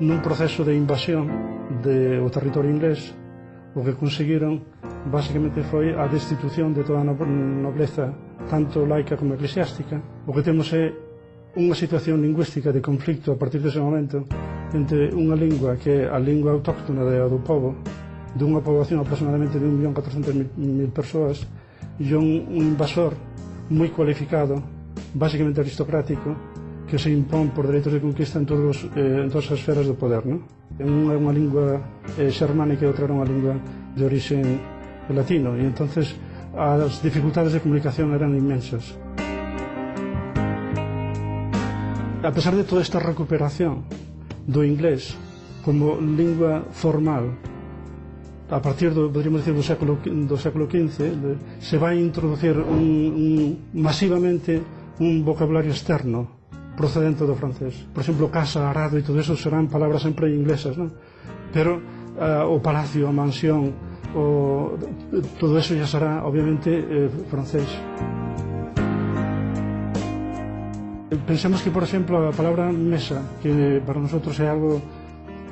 nun proceso de invasión do territorio inglés, o que conseguiron basicamente foi a destitución de toda a nobleza, tanto laica como eclesiástica. O que temos é unha situación lingüística de conflicto a partir dese momento entre unha lingua que é a lingua autóctona do povo, dunha poboación aproximadamente de 1.400.000 persoas, e un invasor moi cualificado, basicamente aristocrático, que se impón por dereitos de conquista en todas as esferas do poder, non? Unha é unha lingua xermánica e outra era unha lingua de origen latino, e entonces as dificultades de comunicación eran inmensas. A pesar de toda esta recuperación do inglés como lingua formal, a partir podríamos decir, do século XV, se vai introducir masivamente un vocabulario externo procedente do francés. Por exemplo, casa, arado e todo eso serán palabras sempre inglesas, non? Pero o palacio, a mansión, todo eso ya será obviamente francés. Pensemos que, por exemplo, a palabra mesa, que para nosotros é algo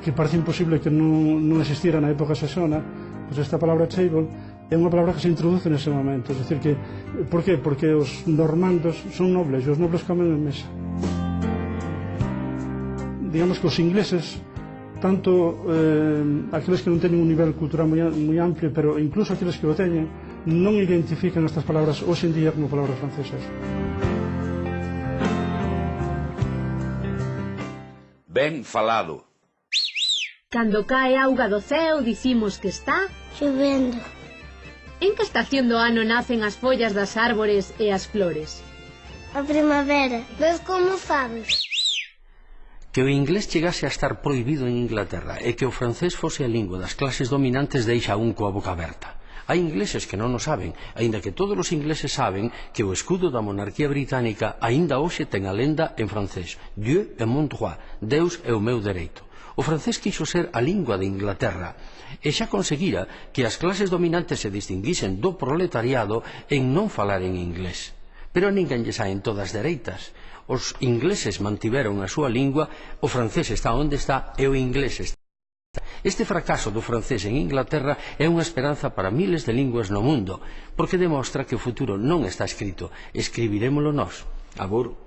que parece imposible que non existira na época saxona, pois esta palabra table é unha palabra que se introduce nese momento. É dicir que, por qué? Porque os normandos son nobles e os nobles comen en mesa. Digamos que os ingleses, tanto aqueles que non teñen un nivel cultural moi amplio, pero incluso aqueles que o teñen, non identifican estas palabras hoxe en día como palabras francesas. Ben falado. Cando cae auga do ceo, dicimos que está chovendo. En que estación do ano nacen as follas das árbores e as flores? A primavera. Ves como sabes? Que o inglés chegase a estar prohibido en Inglaterra e que o francés fose a lingua das clases dominantes deixa un coa boca aberta. Hai ingleses que non o saben, aínda que todos os ingleses saben que o escudo da monarquía británica aínda hoxe ten a lenda en francés: Dieu est mon droit, Deus é o meu dereito. O francés quixo ser a lingua de Inglaterra e xa conseguira que as clases dominantes se distinguisen do proletariado en non falar en inglés. Pero a ninguén lle saen todas dereitas. Os ingleses mantiveron a súa lingua, o francés está onde está e o inglés está. Este fracaso do francés en Inglaterra é unha esperanza para miles de linguas no mundo, porque demostra que o futuro non está escrito, escribirémolo nós. Abur.